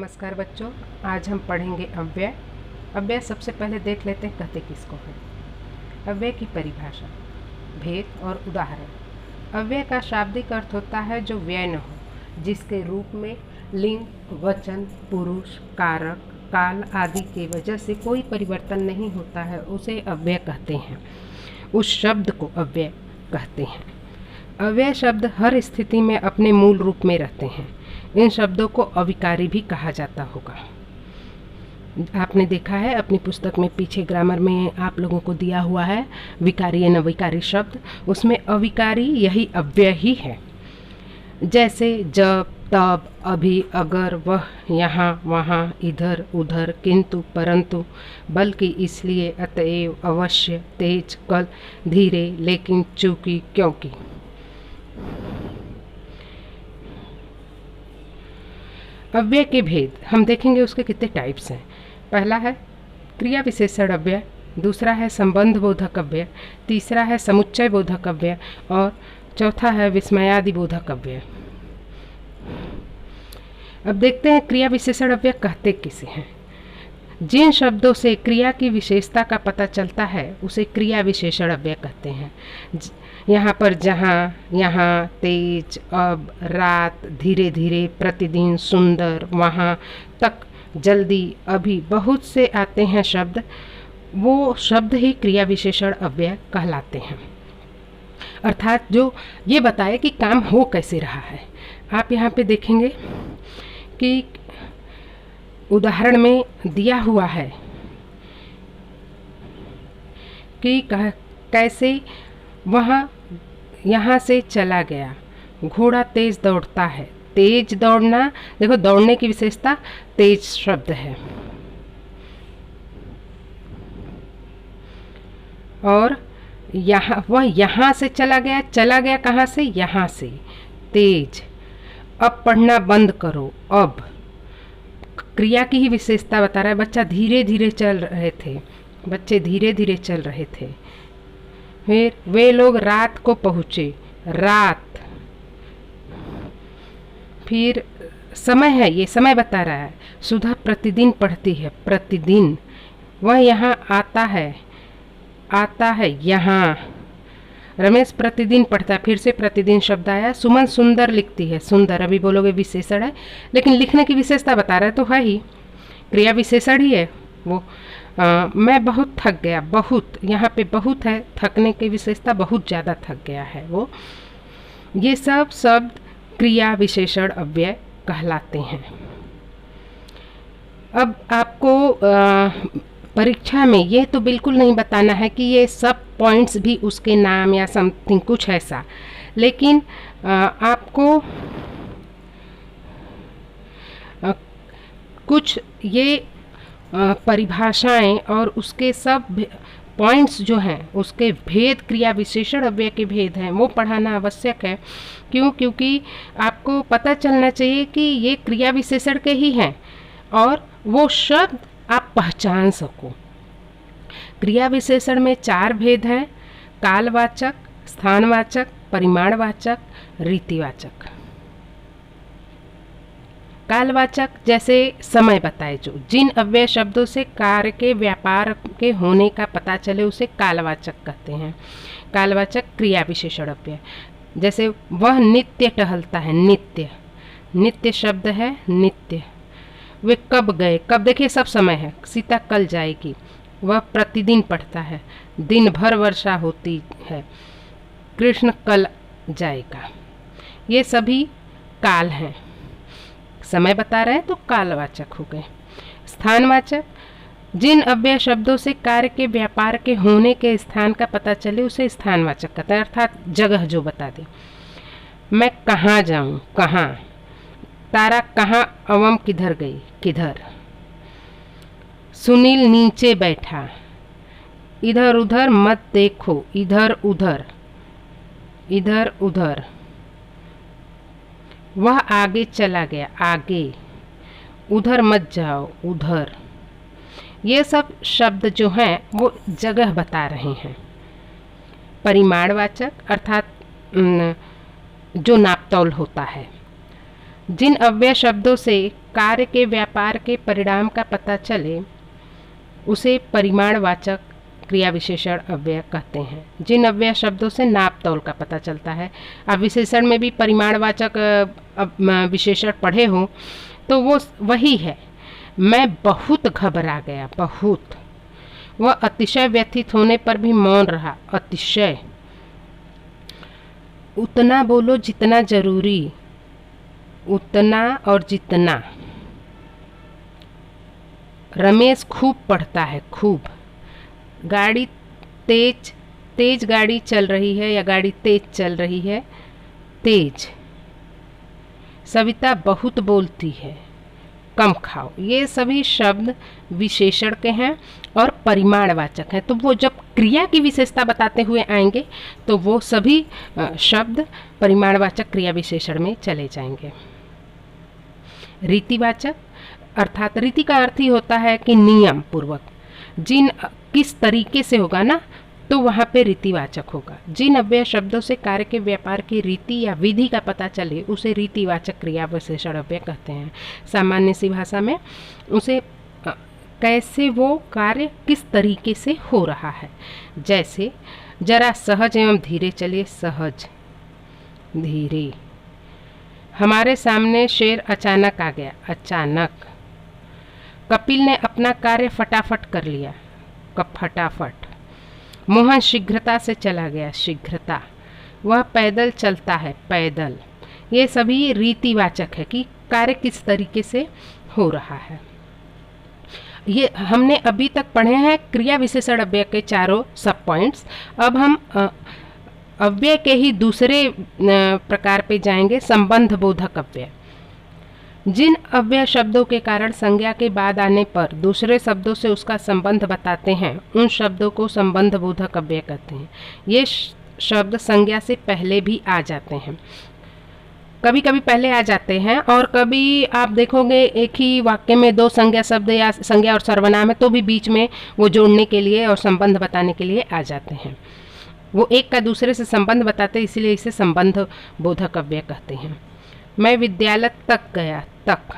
नमस्कार बच्चों, आज हम पढ़ेंगे अव्यय। अव्यय सबसे पहले देख लेते हैं कहते किसको है। अव्यय की परिभाषा, भेद और उदाहरण। अव्यय का शाब्दिक अर्थ होता है जो व्यय न हो, जिसके रूप में लिंग, वचन, पुरुष, कारक, काल आदि के वजह से कोई परिवर्तन नहीं होता है, उसे अव्यय कहते हैं। उस शब्द को अव्यय कहते हैं। अव्यय शब्द हर स्थिति में अपने मूल रूप में रहते हैं। इन शब्दों को अविकारी भी कहा जाता होगा। आपने देखा है अपनी पुस्तक में, पीछे ग्रामर में आप लोगों को दिया हुआ है विकारी या नविकारी शब्द, उसमें अविकारी यही अव्यय ही है। जैसे जब, तब, अभी, अगर, वह, यहाँ, वहाँ, इधर, उधर, किंतु, परंतु, बल्कि, इसलिए, अतएव, अवश्य, तेज, कल, धीरे, लेकिन, चूंकि, क्योंकि। अव्यय के भेद हम देखेंगे, उसके कितने टाइप्स हैं। पहला है क्रिया विशेषण अव्यय, दूसरा है संबंध बोधक अव्यय, तीसरा है समुच्चय बोधक अव्यय और चौथा है विस्मयादि बोधक अव्यय। अब देखते हैं क्रिया विशेषण अव्यय कहते किसे हैं। जिन शब्दों से क्रिया की विशेषता का पता चलता है उसे क्रिया विशेषण अव्यय कहते हैं। यहाँ पर जहाँ, यहाँ, तेज, अब, रात, धीरे धीरे, प्रतिदिन, सुंदर, वहाँ तक, जल्दी, अभी, बहुत से आते हैं शब्द, वो शब्द ही क्रिया विशेषण अव्यय कहलाते हैं। अर्थात जो ये बताए कि काम हो कैसे रहा है। आप यहाँ पे देखेंगे कि उदाहरण में दिया हुआ है कि कैसे वहाँ यहाँ से चला गया, घोड़ा तेज दौड़ता है। तेज दौड़ना, देखो दौड़ने की विशेषता तेज शब्द है। और यहाँ, वह यहाँ से चला गया कहाँ से? यहाँ से। तेज। अब पढ़ना बंद करो। अब क्रिया की ही विशेषता बता रहा है। बच्चे धीरे धीरे चल रहे थे। फिर वे लोग रात को पहुँचे, रात। फिर समय है, ये समय बता रहा है। सुधा प्रतिदिन पढ़ती है, प्रतिदिन। वह यहाँ आता है यहाँ। रमेश प्रतिदिन पढ़ता है, फिर से प्रतिदिन शब्द आया। सुमन सुंदर लिखती है, सुंदर अभी बोलोगे विशेषण है, लेकिन लिखने की विशेषता बता रहा है तो है ही, क्रिया विशेषण ही है वो। मैं बहुत थक गया, बहुत, यहाँ पे बहुत है, थकने की विशेषता बहुत ज़्यादा थक गया है वो। ये सब शब्द क्रिया विशेषण अव्यय कहलाते हैं। अब आपको परीक्षा में ये तो बिल्कुल नहीं बताना है कि ये सब पॉइंट्स भी उसके नाम या समथिंग कुछ ऐसा, लेकिन आपको कुछ ये परिभाषाएं और उसके सब पॉइंट्स जो हैं, उसके भेद, क्रिया विशेषण अव्यय के भेद हैं, वो पढ़ाना आवश्यक है। क्योंकि आपको पता चलना चाहिए कि ये क्रिया विशेषण के ही हैं और वो शब्द आप पहचान सको। क्रिया विशेषण में 4 भेद हैं: कालवाचक, स्थानवाचक, परिमाणवाचक, रीतिवाचक। कालवाचक जैसे समय बताए, जो जिन अव्यय शब्दों से कार्य के, व्यापार के होने का पता चले उसे कालवाचक कहते हैं। कालवाचक क्रिया विशेषण अव्यय, जैसे वह नित्य टहलता है, नित्य। नित्य शब्द है, नित्य। वे कब गए, कब देखिए सब समय है। सीता कल जाएगी। वह प्रतिदिन पढ़ता है, दिन भर वर्षा होती है। कृष्ण कल जाएगा। ये सभी काल हैं। समय बता रहे हैं तो कालवाचक हो गए। स्थानवाचक, जिन अव्यय शब्दों से कार्य के, व्यापार के होने के स्थान का पता चले उसे स्थानवाचक कहते हैं, अर्थात जगह जो बता दे। मैं कहाँ जाऊँ, कहाँ। तारा कहाँ, अवम किधर गई, किधर। सुनील नीचे बैठा। इधर उधर मत देखो, इधर उधर, इधर उधर। वह आगे चला गया, आगे। उधर मत जाओ, उधर। ये सब शब्द जो हैं वो जगह बता रहे हैं। परिमाणवाचक, अर्थात जो नापतौल होता है। जिन अव्यय शब्दों से कार्य के व्यापार के परिणाम का पता चले उसे परिमाणवाचक क्रिया विशेषण अव्यय कहते हैं। जिन अव्यय शब्दों से नाप तौल का पता चलता है, अब विशेषण में भी परिमाणवाचक विशेषण पढ़े हो तो वो वही है। मैं बहुत घबरा गया, बहुत। वह अतिशय व्यथित होने पर भी मौन रहा, अतिशय। उतना बोलो जितना जरूरी, उतना और जितना। रमेश खूब पढ़ता है, खूब। गाड़ी तेज गाड़ी चल रही है या गाड़ी तेज चल रही है, तेज। सविता बहुत बोलती है, कम खाओ। ये सभी शब्द विशेषण के हैं और परिमाणवाचक हैं। तो वो जब क्रिया की विशेषता बताते हुए आएंगे तो वो सभी शब्द परिमाणवाचक क्रिया विशेषण में चले जाएंगे। रीतिवाचक, अर्थात रीति का अर्थ ही होता है कि नियम पूर्वक, जिन किस तरीके से होगा ना, तो वहाँ पे रीतिवाचक होगा। जिन अव्यय शब्दों से कार्य के व्यापार की रीति या विधि का पता चले उसे रीतिवाचक क्रिया विशेषण अव्यय कहते हैं। सामान्य सी भाषा में उसे कैसे वो कार्य किस तरीके से हो रहा है। जैसे जरा सहज एवं धीरे चलिए, सहज धीरे। हमारे सामने शेर अचानक आ गया, अचानक। कपिल ने अपना कार्य फटाफट कर लिया, फटाफट। मोहन शीघ्रता से चला गया, शीघ्रता। वह पैदल चलता है, पैदल। ये सभी रीतिवाचक है कि कार्य किस तरीके से हो रहा है। ये हमने अभी तक पढ़े हैं क्रिया विशेषण अव्यय के चारों सब पॉइंट्स। अब हम अव्यय के ही दूसरे प्रकार पे जाएंगे, संबंध बोधक अव्यय। जिन अव्यय शब्दों के कारण संज्ञा के बाद आने पर दूसरे शब्दों से उसका संबंध बताते हैं उन शब्दों को संबंध बोधक अव्यय कहते हैं। ये शब्द संज्ञा से पहले भी आ जाते हैं, कभी कभी पहले आ जाते हैं और कभी आप देखोगे एक ही वाक्य में दो संज्ञा शब्द या संज्ञा और सर्वनाम है तो भी बीच में वो जोड़ने के लिए और संबंध बताने के लिए आ जाते हैं। वो एक का दूसरे से संबंध बताते हैं, इसीलिए इसे संबंध बोधक अव्यय कहते हैं। मैं विद्यालय तक गया, तक।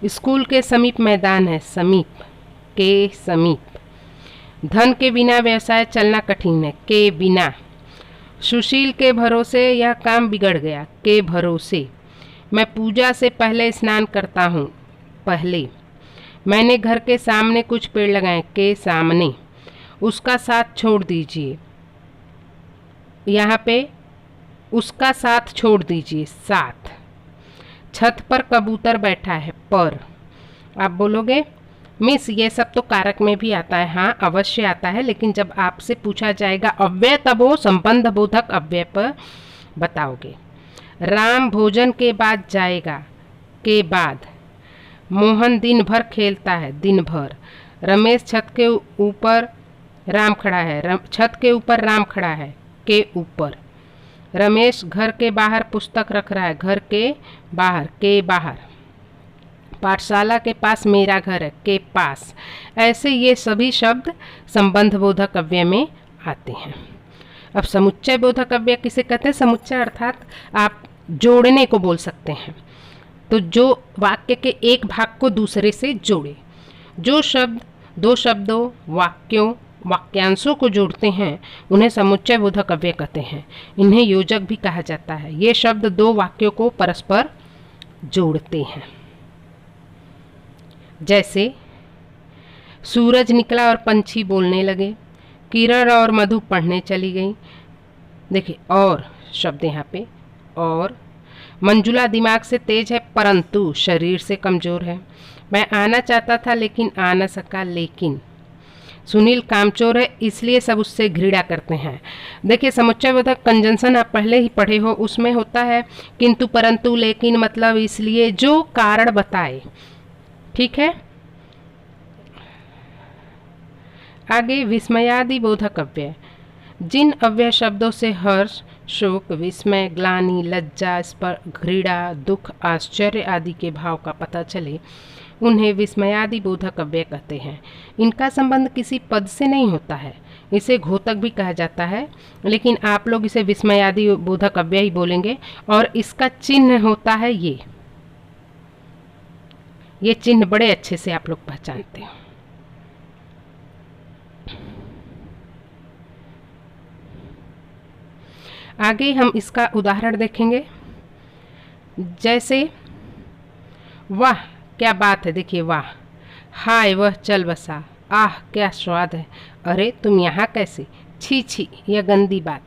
स्कूल के समीप मैदान है, समीप, के समीप। धन के बिना व्यवसाय चलना कठिन है, के बिना। सुशील के भरोसे यह काम बिगड़ गया, के भरोसे। मैं पूजा से पहले स्नान करता हूँ, पहले। मैंने घर के सामने कुछ पेड़ लगाए, के सामने। उसका साथ छोड़ दीजिए, यहाँ पे उसका साथ छोड़ दीजिए, साथ। छत पर कबूतर बैठा है, पर। आप बोलोगे मिस ये सब तो कारक में भी आता है। हाँ अवश्य आता है, लेकिन जब आपसे पूछा जाएगा अव्यय तब वो संबंध बोधक अव्यय पर बताओगे। राम भोजन के बाद जाएगा, के बाद। मोहन दिन भर खेलता है, दिन भर। रमेश छत के ऊपर राम खड़ा है, छत के ऊपर राम खड़ा है, के ऊपर। रमेश घर के बाहर पुस्तक रख रहा है, घर के बाहर, के बाहर। पाठशाला के पास मेरा घर है, के पास। ऐसे ये सभी शब्द संबंध बोधक अव्यय में आते हैं। अब समुच्चय बोधक अव्यय किसे कहते हैं? समुच्चय अर्थात आप जोड़ने को बोल सकते हैं, तो जो वाक्य के एक भाग को दूसरे से जोड़े। जो शब्द दो शब्दों, वाक्यों, वाक्यांशों को जोड़ते हैं उन्हें समुच्चय बोधक अव्यय कहते हैं। इन्हें योजक भी कहा जाता है। ये शब्द दो वाक्यों को परस्पर जोड़ते हैं। जैसे सूरज निकला और पंछी बोलने लगे, किरण और मधु पढ़ने चली गई। देखिए और शब्द यहाँ पे, और। मंजुला दिमाग से तेज है परंतु शरीर से कमज़ोर है। मैं आना चाहता था लेकिन आ न सका, लेकिन। सुनील कामचोर है इसलिए सब उससे घृणा करते हैं। देखिए समुच्चय बोधक कंजंक्शन आप पहले ही पढ़े हो, उसमें होता है किंतु परंतु लेकिन मतलब इसलिए, जो कारण बताए। ठीक है, आगे विस्मयादि बोधक अव्यय। जिन अव्यय शब्दों से हर्ष, शोक, विस्मय, ग्लानि, लज्जा, घृणा, दुख, आश्चर्य आदि के भाव का पता चले उन्हें विस्मयादि बोधक अव्यय कहते हैं। इनका संबंध किसी पद से नहीं होता है, इसे घोतक भी कहा जाता है, लेकिन आप लोग इसे विस्मयादि बोधक अव्यय ही बोलेंगे। और इसका चिन्ह होता है ये, ये चिन्ह बड़े अच्छे से आप लोग पहचानते हो। आगे हम इसका उदाहरण देखेंगे। जैसे वाह क्या बात है, देखिए वाह, हाय वह चल बसा, आह क्या स्वाद है, अरे तुम यहाँ कैसे, छी छी यह गंदी बात,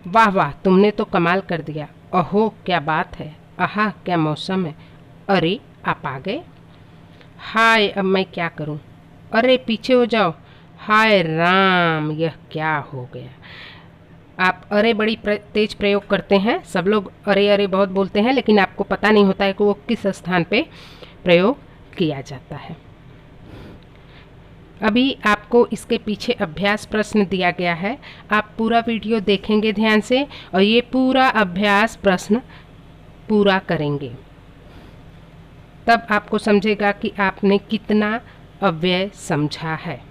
वाह वाह तुमने तो कमाल कर दिया, अहो क्या बात है, आहा क्या मौसम है, अरे आप आ गए, हाय अब मैं क्या करूं, अरे पीछे हो जाओ, हाय राम यह क्या हो गया। आप अरे बड़ी तेज प्रयोग करते हैं, सब लोग अरे अरे बहुत बोलते हैं, लेकिन आपको पता नहीं होता है कि वो किस स्थान पे प्रयोग किया जाता है। अभी आपको इसके पीछे अभ्यास प्रश्न दिया गया है, आप पूरा वीडियो देखेंगे ध्यान से और ये पूरा अभ्यास प्रश्न पूरा करेंगे, तब आपको समझेगा कि आपने कितना अव्यय समझा है।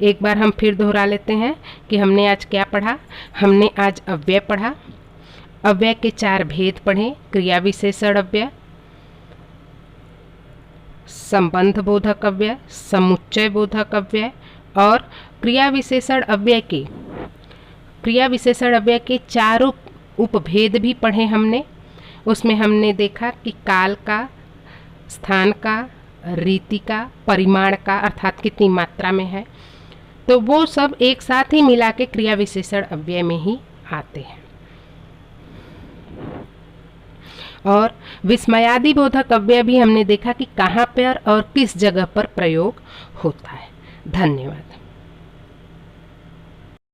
एक बार हम फिर दोहरा लेते हैं कि हमने आज क्या पढ़ा। हमने आज अव्यय पढ़ा, अव्यय के 4 भेद पढ़े, क्रिया विशेषण अव्यय, संबंध बोधक अव्यय, समुच्चय बोधक अव्यय और क्रिया विशेषण अव्यय के 4 उपभेद भी पढ़े हमने। उसमें हमने देखा कि काल का, स्थान का, रीति का, परिमाण का अर्थात कितनी मात्रा में है, तो वो सब एक साथ ही मिला के क्रिया विशेषण अव्यय में ही आते हैं। और विस्मयादि बोधक अव्यय भी हमने देखा कि कहाँ पर और किस जगह पर प्रयोग होता है। धन्यवाद।